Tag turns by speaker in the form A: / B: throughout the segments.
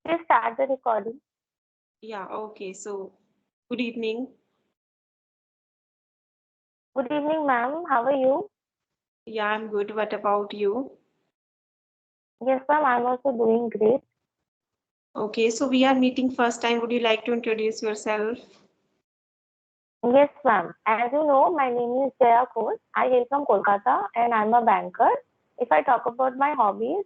A: Please start the recording.
B: Yeah, okay. So, good evening.
A: Good evening, ma'am. How are you?
B: Yeah, I'm good. What about you?
A: Yes, ma'am. I'm also doing great.
B: Okay, so we are meeting first time. Would you like to introduce yourself?
A: Yes, ma'am. As you know, my name is Jaya Kose. I hail from Kolkata and I'm a banker. If I talk about my hobbies,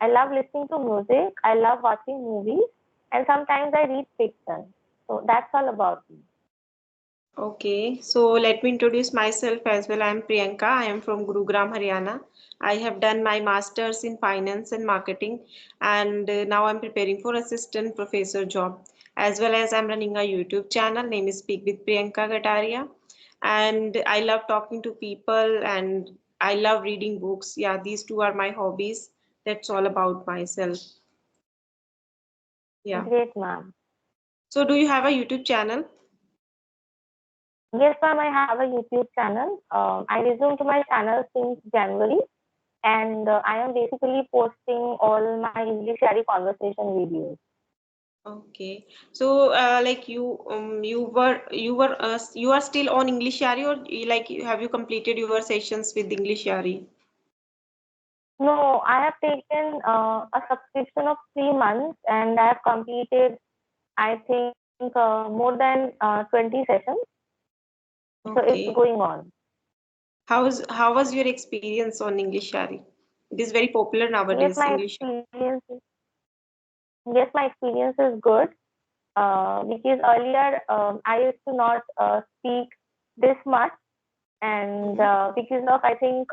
A: I love listening to music. I love watching movies, and sometimes I read fiction. So that's all about me.
B: Okay, so let me introduce myself as well. I'm Priyanka. I am from Gurugram, Haryana. I have done my master's in finance and marketing, and now I'm preparing for assistant professor job. As well as I'm running a YouTube channel. Name is Speak with Priyanka Gataria, and I love talking to people and I love reading books. Yeah, these two are my hobbies. That's all about myself. Yeah.
A: Great, ma'am.
B: So, do you have a YouTube channel?
A: Yes, ma'am. I have a YouTube channel. I resumed to my channel since January, and I am basically posting all my English conversation videos.
B: Okay. So, like you are still on English Yari, or have you completed your sessions with English Yari?
A: No, I have taken a subscription of 3 months and I have completed, I think, more than 20 sessions. So it's
B: Okay.
A: going on.
B: How was your experience on English Yari? It is very popular
A: Yes,
B: nowadays,
A: my
B: English.
A: experience, yes, my experience is good. Because earlier I used to not speak this much, and
B: Mhm.
A: because of I think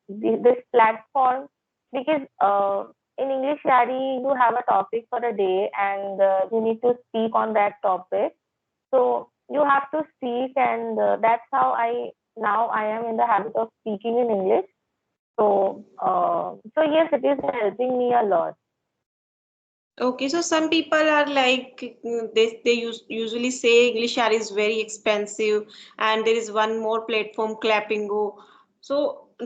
A: this platform, because in English Yari you have a topic for a day and you need to speak on that topic. So you have to speak, and that's how I am in the habit of speaking in English. So yes, it is helping me a lot.
B: Okay, so some people are like they usually say English Yari is very expensive, and there is one more platform, Clapingo. So,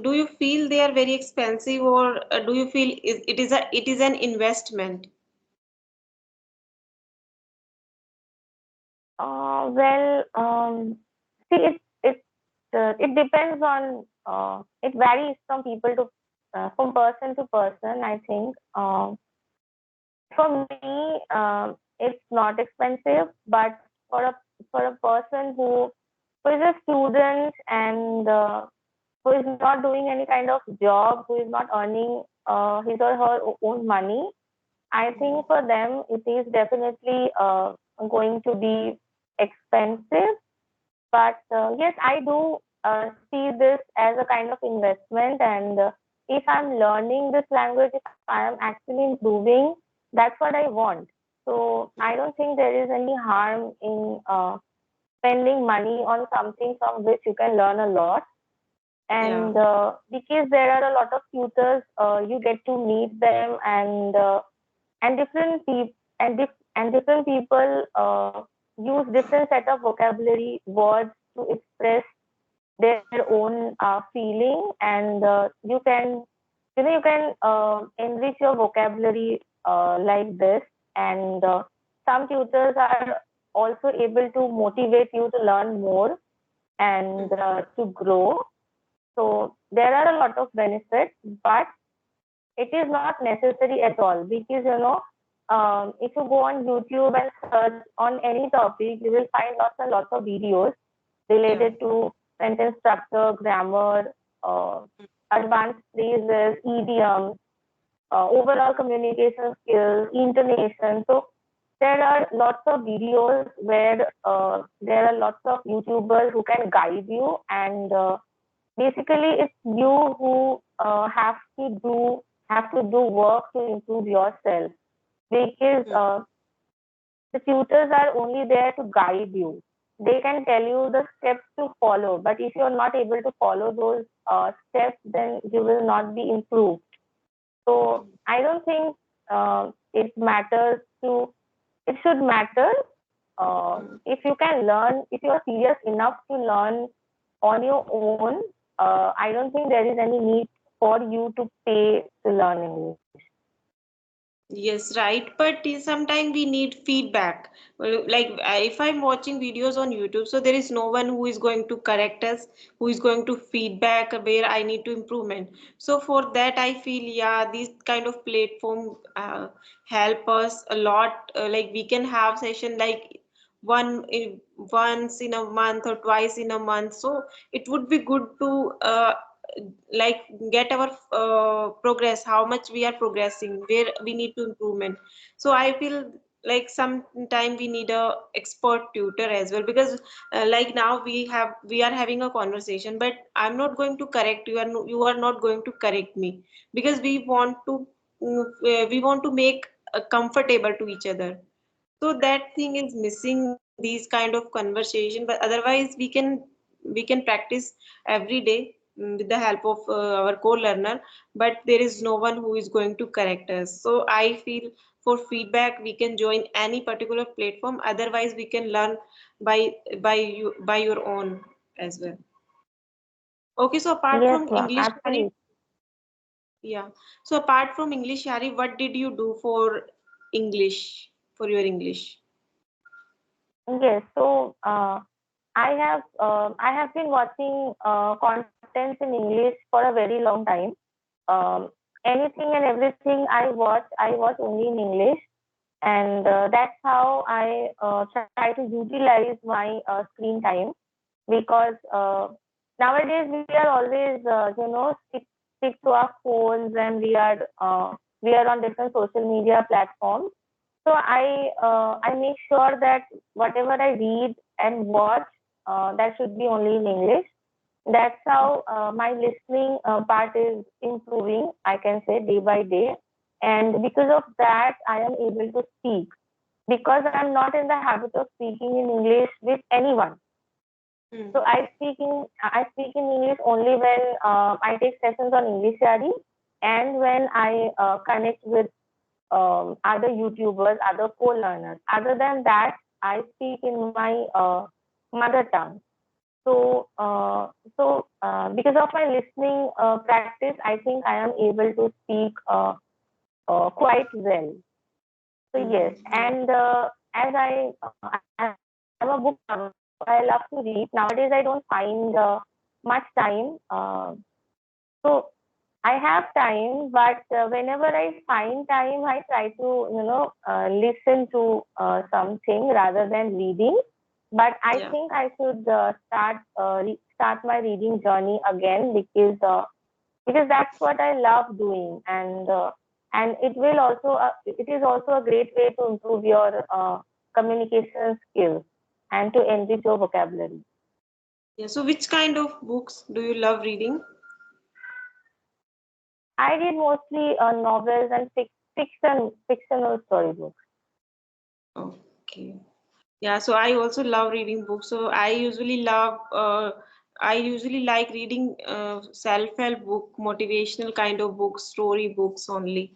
B: do you feel they are very expensive, or do you feel it is an investment?
A: Well, see, it depends on it varies from people to from person to person. I think for me, it's not expensive, but for a for a person who is a student and who is not doing any kind of job, who is not earning his or her own money, I think for them it is definitely going to be expensive. But yes, I do see this as a kind of investment. And if I'm learning this language, if I am actually improving, that's what I want. So I don't think there is any harm in spending money on something from which you can learn a lot.
B: Yeah.
A: And because there are a lot of tutors, you get to meet them, and different people and different people use different set of vocabulary words to express their own feeling, and you can enrich your vocabulary like this. And some tutors are also able to motivate you to learn more and to grow. So there are a lot of benefits, but it is not necessary at all, because if you go on YouTube and search on any topic, you will find lots and lots of videos
B: Yeah.
A: related to sentence structure, grammar, uh, advanced phrases, idioms, overall communication skills, intonation. So there are lots of videos where there are lots of YouTubers who can guide you, and basically it's you who have to do work to improve yourself, because
B: Mm.
A: the tutors are only there to guide you. They can tell you the steps to follow, but if you're not able to follow those steps, then you will not be improved. So I don't think it matters to. It should matter if you can learn. If you are serious enough to learn on your own. I don't think there is any need for you to pay to learn English.
B: Yes, right. But sometimes we need feedback. Well, like if I'm watching videos on YouTube, so there is no one who is going to correct us, who is going to feedback where I need to improvement. So for that, I feel yeah, these kind of platform help us a lot. Like we can have session like once in a month or twice in a month. So it would be good to like get our progress, how much we are progressing, where we need to improvement. So I feel like sometime we need a expert tutor as well, because like now we are having a conversation, but I'm not going to correct you, and you are not going to correct me, because we want to make comfortable to each other. So that thing is missing, these kind of conversation. But otherwise we can practice every day, with the help of our co-learner, but there is no one who is going to correct us. So I feel for feedback we can join any particular platform, otherwise we can learn by by your own as well. Okay, so apart
A: Yes,
B: from
A: ma'am.
B: English, Sharif,
A: Absolutely.
B: yeah. So apart from English, Sharif, what did you do for English, for your English?
A: Yes. So, I have been watching contents in English for a very long time. Um, Anything and everything I watch only in English, and that's how I try to utilize my screen time, because nowadays we are always stick to our phones, and we are on different social media platforms. So I make sure that whatever I read and watch, that should be only in English. That's how my listening part is improving, I can say, day by day. And because of that, I am able to speak, because I'm not in the habit of speaking in English with anyone. So
B: Hmm.
A: I speak in English only when I take sessions on English Shari, and when I connect with other YouTubers, other co-learners. Other than that, I speak in my mother tongue. So, because of my listening practice, I think I am able to speak quite well. So yes,
B: Yeah.
A: and I'm a book lover, so I love to read. Nowadays, I don't find much time. So I have time, but whenever I find time, I try to listen to something rather than reading. But I
B: Yeah.
A: think I should start my reading journey again, because that's what I love doing, and it is also a great way to improve your communication skills and to enrich your vocabulary.
B: Yeah. So which kind of books do you love reading?
A: I read mostly novels and fictional storybooks.
B: Okay. Yeah, so I also love reading books. So I usually like reading self-help book, motivational kind of books, story books only.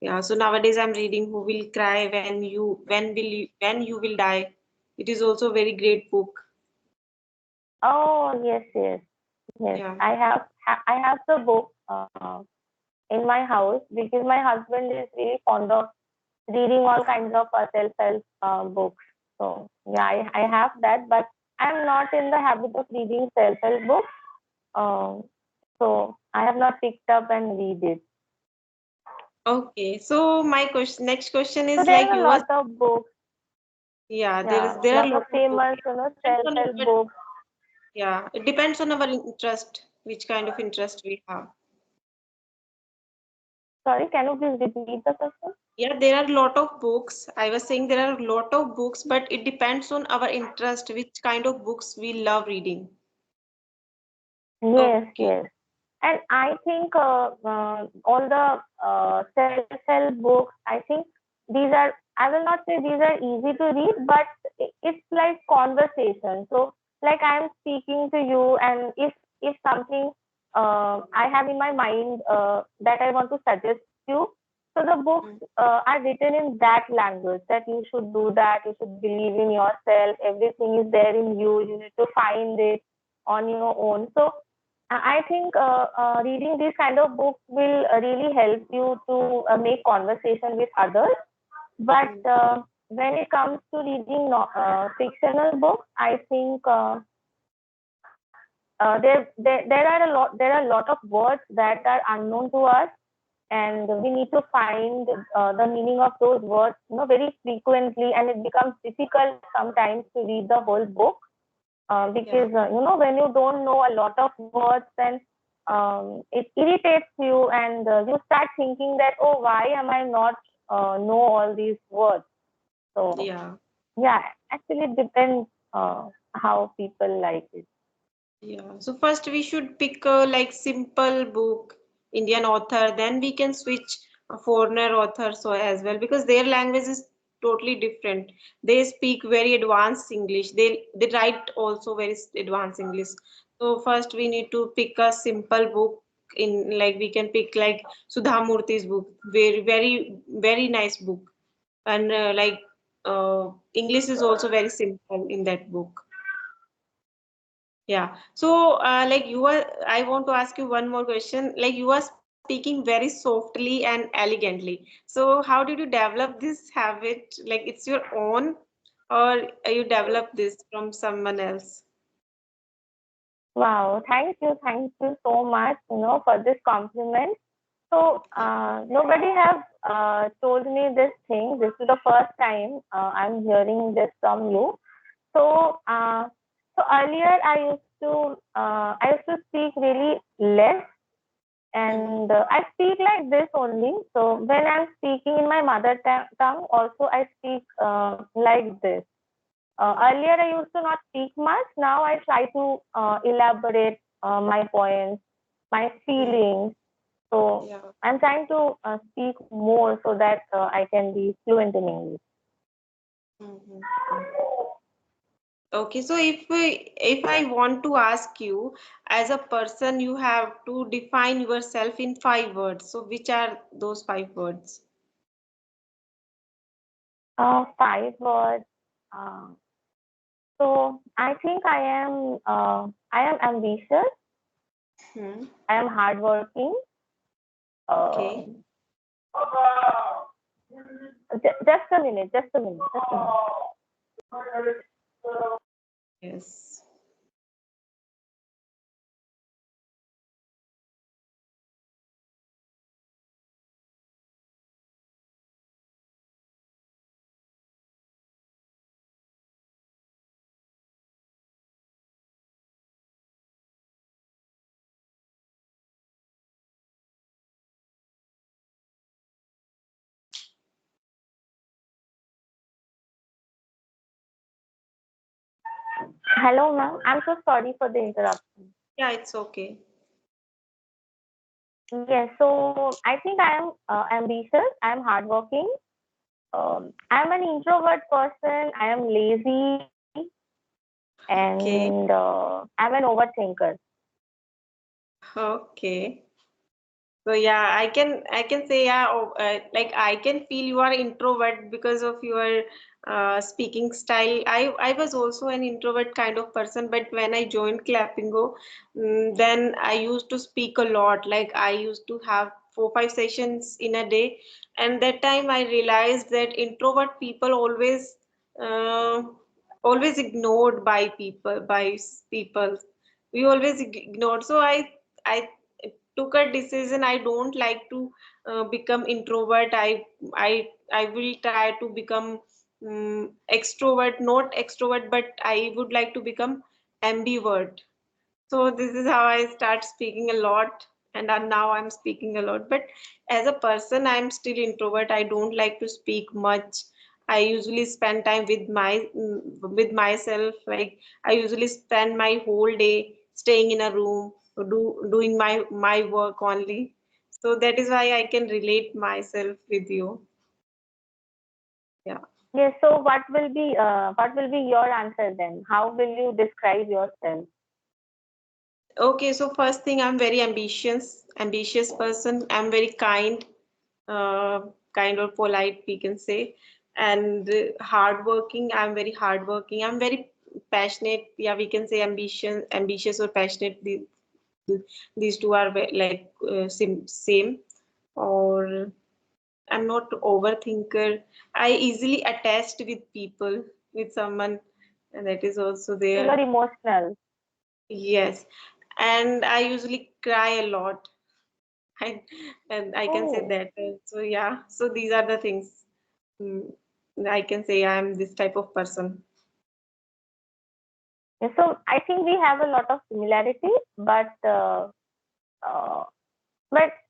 B: Yeah, so nowadays I'm reading Who Will Cry When You Will Die. It is also a very great book.
A: Oh yes, yes, yes.
B: Yeah.
A: I have the book in my house, because my husband is really fond of reading all kinds of self-help books. So yeah, I have that, but I'm not in the habit of reading self-help books. Um, so I have not picked up and read it.
B: Okay. So my next question
A: So
B: is
A: there
B: like
A: are a
B: you was
A: lot of books.
B: yeah,
A: Yeah,
B: there are a
A: lot of
B: lot of books.
A: famous,
B: Depends on
A: self-help
B: our
A: books.
B: yeah, it depends on our interest, which kind of interest we have.
A: Sorry, can you please repeat the question?
B: Yeah, there are a lot of books. I was saying there are a lot of books, but it depends on our interest, which kind of books we love reading.
A: Yes,
B: Okay.
A: yes. And I think all the self-help books, I think I will not say these are easy to read, but it's like conversation. So, like I am speaking to you, and if something I have in my mind that I want to suggest you, so the books
B: Mm.
A: are written in that language, that you should do that, you should believe in yourself, everything is there in you, you need to find it on your own. So I think reading these kind of books will really help you to make conversation with others. But
B: Hmm.
A: when it comes to reading fictional books, I think there are a lot of words that are unknown to us, and we need to find the meaning of those words, very frequently, and it becomes difficult sometimes to read the whole book
B: Yeah.
A: because when you don't know a lot of words, then it irritates you, and you start thinking that, oh, why am I not know all these words? So
B: Yeah.
A: yeah, actually it depends how people like it.
B: Yeah. So first we should pick a like simple book, Indian author, then we can switch a foreigner author so as well because their language is totally different. They speak very advanced English. They write also very advanced English. So first we need to pick a simple book in like we can pick like Sudha Murthy's book. Very nice book. And English is also very simple in that book. Yeah. So, I want to ask you one more question. Like, you are speaking very softly and elegantly. So, how did you develop this habit? Like, it's your own, or you developed this from someone else?
A: Wow, thank you so much, for this compliment. So
B: Yeah.
A: nobody have told me this thing. This is the first time I'm hearing this from you. So earlier I used to speak really less,
B: Mm-hmm.
A: and I speak like this only. So when I'm speaking in my mother tongue, also I speak like this. Earlier, I used to not speak much. Now I try to elaborate my points, my
B: Mm-hmm.
A: feelings. So
B: Yeah.
A: I'm trying to speak more so that I can be fluent in English.
B: Mm-hmm. Okay, so if I want to ask you, as a person, you have to define yourself in 5 words. So, which are those 5 words?
A: 5 words. Uh, so I think I am ambitious.
B: Hmm.
A: I am hardworking. Uh,
B: Okay.
A: just a minute. Just a minute. Just a minute.
B: Yes.
A: Hello, ma'am. I'm so sorry for the interruption.
B: Yeah, it's okay.
A: Yes, so I think I am ambitious, I am hardworking, I'm an introvert person, I am lazy, and
B: Okay.
A: I'm an overthinker.
B: Okay. So yeah, I can say yeah, like I can feel you are introvert because of your speaking style. I was also an introvert kind of person, but when I joined Clapingo, then I used to speak a lot. Like I used to have 4 5 sessions in a day, and that time I realized that introvert people uh, always ignored by people. We always ignored. So I took a decision. I don't like to become introvert. I will try to become extrovert, not extrovert, but I would like to become ambivert. So this is how I start speaking a lot, and now I'm speaking a lot. But as a person, I'm still introvert. I don't like to speak much. I usually spend time with myself. Like I usually spend my whole day staying in a room, doing my work only. So that is why I can relate myself with you. Yeah.
A: Yes, so what will be your answer then? How will you describe yourself?
B: Okay, so first thing, I'm very ambitious person. I'm very uh, kind or polite, we can say, and hardworking. I'm very hardworking. I'm very passionate. Yeah, we can say ambitious or passionate. these two are like same. Or I'm not overthinker. I easily attached with people, with someone, and that is also
A: So you're
B: there.
A: emotional.
B: Yes, and I usually cry a lot. I, and I can say
A: Oh,
B: that. So yeah, so these are the things. Mm, I can say I'm this type of person.
A: yeah, so I think we have a lot of similarity,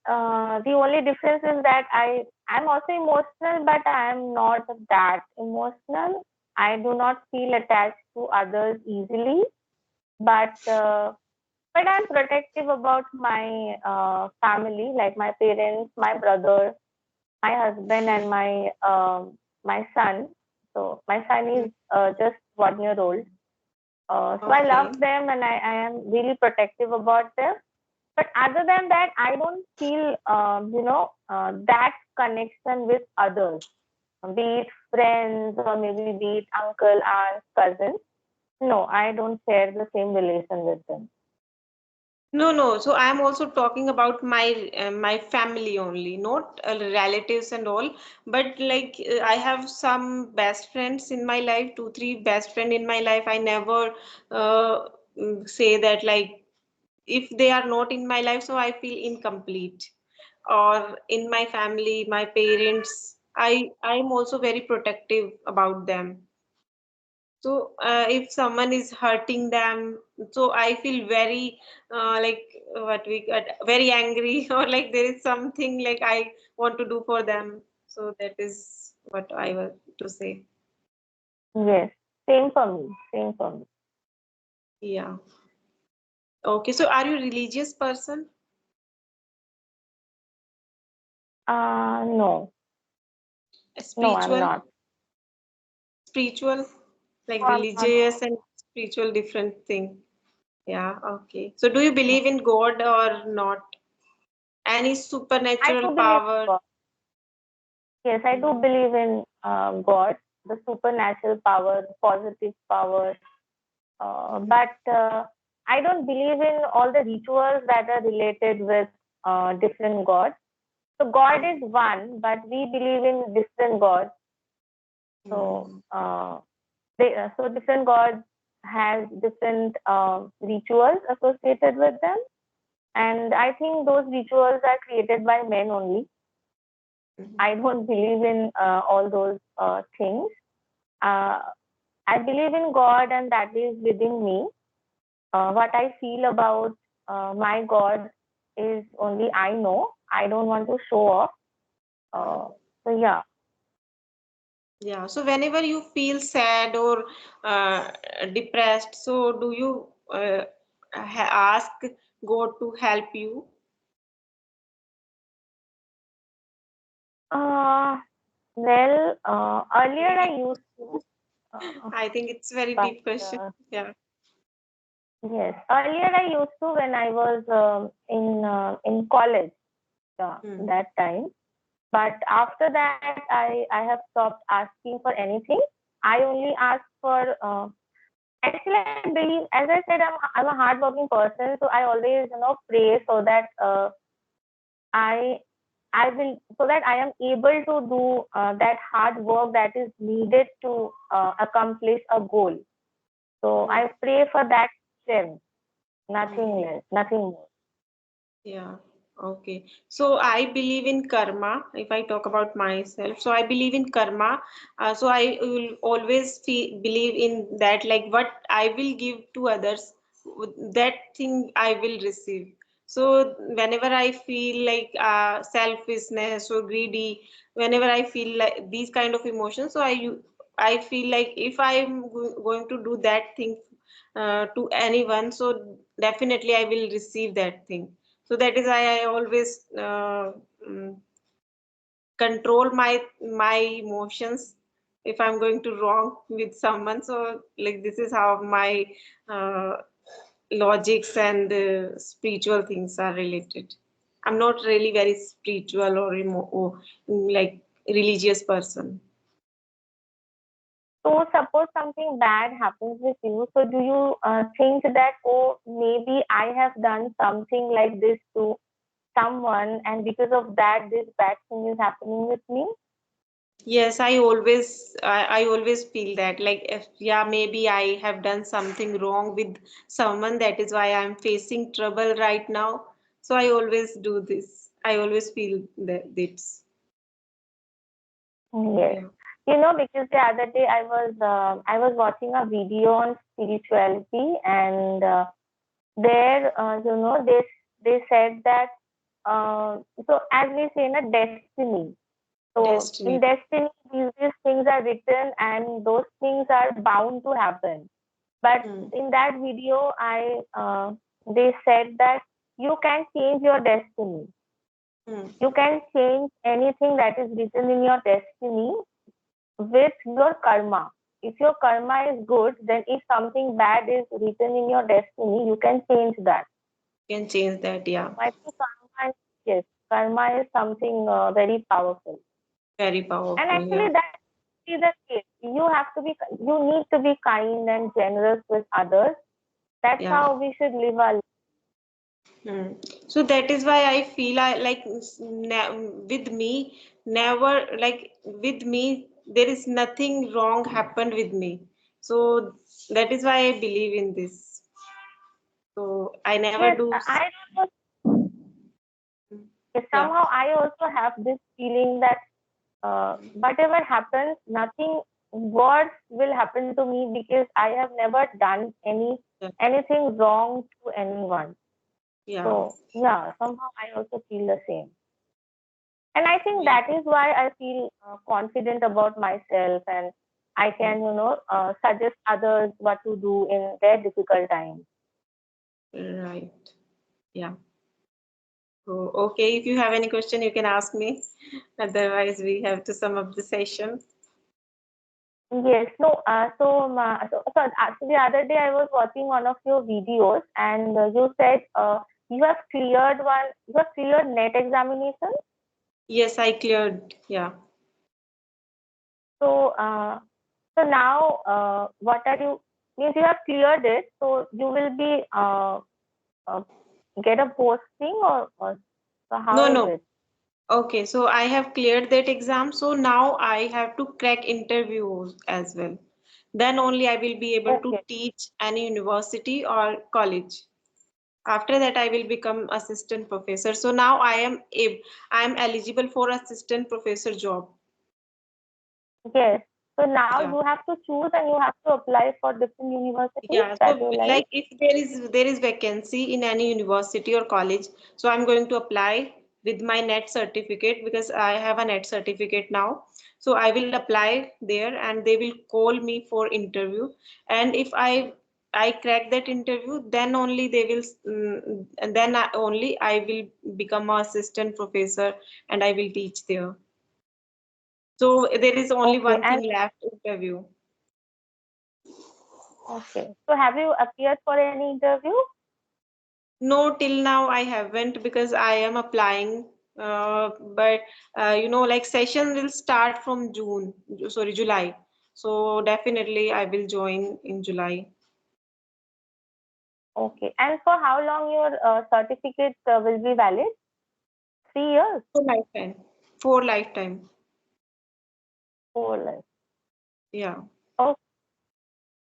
A: uh, the only difference is that I'm also emotional, but I am not that emotional. I do not feel attached to others easily, but uh, but I'm protective about my family, like my parents, my brother, my husband, and my son. So my son is just 1 year old. So I
B: Okay.
A: love them, and I am really protective about them. But other than that, I don't feel that connection with others, be it friends or maybe be it uncle, aunt, cousin. No, I don't share the same relation with them.
B: No, no. So I'm also talking about my family only, not relatives and all. But like I have some best friends in my life, two, three best friend in my life. I never uh, say that like if they are not in my life, so I feel incomplete. Or in my family, my parents, I'm also very protective about them. So if someone is hurting them, so I feel very like what we got very angry or like there is something like I want to do for them. So that is what I want to say.
A: Yes, same for me. Same for me.
B: Yeah. Okay. So are you religious person?
A: No, no, I'm
B: Spiritual?
A: not.
B: Spiritual?
A: No,
B: Like
A: I'm not.
B: religious and spiritual different thing. Yeah. Okay. So do you
A: No.
B: believe in God or not? Any
A: I
B: supernatural
A: do believe in
B: power?
A: God. Yes, I do
B: Mhm.
A: believe in God, the supernatural power, positive power.
B: Mhm.
A: But I don't believe in all the rituals that are related with different gods. So God is
B: Mhm.
A: one, but we believe in different gods. So
B: Mhm.
A: so different gods has different rituals associated with them, and I think those rituals are created by men only.
B: Mhm.
A: I don't believe in all those things. Uh, I believe in God, and that is within me. What I feel about my God is only I know. I don't want to show off. Uh,
B: Mhm.
A: so yeah,
B: Yeah, so whenever you feel sad or uh, depressed, so do you ask God to help you?
A: uh, earlier I used to, uh,
B: I think it's very
A: but
B: deep question. Yeah.
A: yes, earlier I used to when I was in college. Yeah,
B: Hmm.
A: that time. But after that, I have stopped asking for anything. I only ask for actually, I believe, as I said, I'm a hardworking person, so I always pray so that I I will so that I am able to do that hard work that is needed to accomplish a goal. So
B: Hmm.
A: I pray for that strength, nothing
B: Hmm.
A: less, nothing more.
B: Yeah, okay. So I believe in karma. If I talk about myself, so I believe in karma. So I will always believe in that, like what I will give to others, that thing I will receive. So whenever I feel like selfishness or greedy, whenever I feel like these kind of emotions, so I feel like if I'm going to do that thing to anyone, so definitely I will receive that thing. So that is why I always mm, control my emotions if I'm going to wrong with someone. So like this is how my uh, logics and spiritual things are related. I'm not really very spiritual or like religious person.
A: So suppose something bad happens with you, so do you think that, oh, maybe I have done something like this to someone, and because of that, this bad thing is happening with me?
B: Yes, I always feel that, like, if, yeah, maybe I have done something wrong with someone, that is why I'm facing trouble right now. So I always do this. I always feel that this.
A: Yes.
B: Yeah.
A: Because the other day I was watching a video on spirituality, and there, they said that, so as we say, in a destiny. So in
B: Destiny.
A: destiny, these things are written, and those things are bound to happen. But
B: Hmm.
A: in that video, I they said that you can change your destiny.
B: Hmm.
A: You can change anything that is written in your destiny with your karma. If your karma is good, then if something bad is written in your destiny, you can change that.
B: Can change that. Yeah.
A: I think karma is, yes, karma is something very powerful.
B: Very
A: And
B: powerful. Yeah.
A: actually, that is the case. You need to be kind and generous with others. That's
B: Yeah.
A: how we should live our life.
B: Hmm. So that is why I feel I like with me, never like with me, there is nothing wrong happened with me. So that is why I believe in this. So I never
A: Yes,
B: do.
A: I don't know.
B: Yeah,
A: Somehow I also have this feeling that whatever happens, nothing worse will happen to me because I have never done
B: yeah,
A: anything wrong to anyone.
B: yeah,
A: So yeah, somehow I also feel the same. And I think
B: yeah.
A: that is why I feel confident about myself, and I can, suggest others what to do in their difficult times.
B: Right. Yeah. So, okay, if you have any question, you can ask me. Otherwise, we have to sum up the session.
A: Yes, no, so actually the other day I was watching one of your videos, and you said you have cleared net examination.
B: Yes, I cleared. Yeah.
A: So now what are you, means you have cleared it, so you will be uh, get a posting, or so how
B: No,
A: is
B: no.
A: it?
B: Okay, so I have cleared that exam. So now I have to crack interviews as well. Then only I will be able to
A: Okay,
B: teach any university or college. After that, I will become assistant professor. So now I am eligible for assistant professor job.
A: yes. So now
B: Yeah.
A: you have to choose, and you have to apply for different universities
B: Yeah,
A: that
B: so
A: you like.
B: like if there is vacancy in any university or college, so I'm going to apply with my net certificate because I have a net certificate now. So I will apply there and they will call me for interview. And if I crack that interview, then only they will and then only I will become a assistant professor and I will teach there. So there is only
A: Okay,
B: one
A: and
B: thing left, interview.
A: okay. So have you appeared for any interview?
B: No, till now I haven't because I am applying. But like session will start from sorry, July. So definitely I will join in July.
A: Okay. And for how long your certificate will be valid? 3 years?
B: For lifetime. For lifetime.
A: 4 years.
B: Yeah.
A: Oh,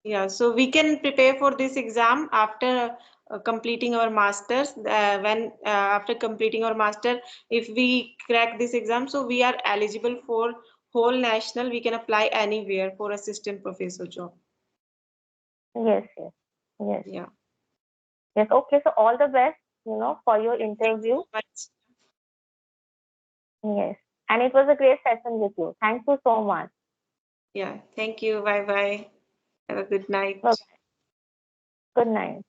B: Yeah. So we can prepare for this exam after completing our masters. When after completing our master, if we crack this exam, so we are eligible for whole national. We can apply anywhere for assistant professor job.
A: yes, yes, yes,
B: Yeah.
A: yes. Okay. So all the best, for your
B: Thank you
A: interview.
B: so much.
A: Yes. And it was a great session with you. Thank you so much.
B: Yeah. Thank you. Bye bye. Have a good
A: Bye.
B: night.
A: Good night.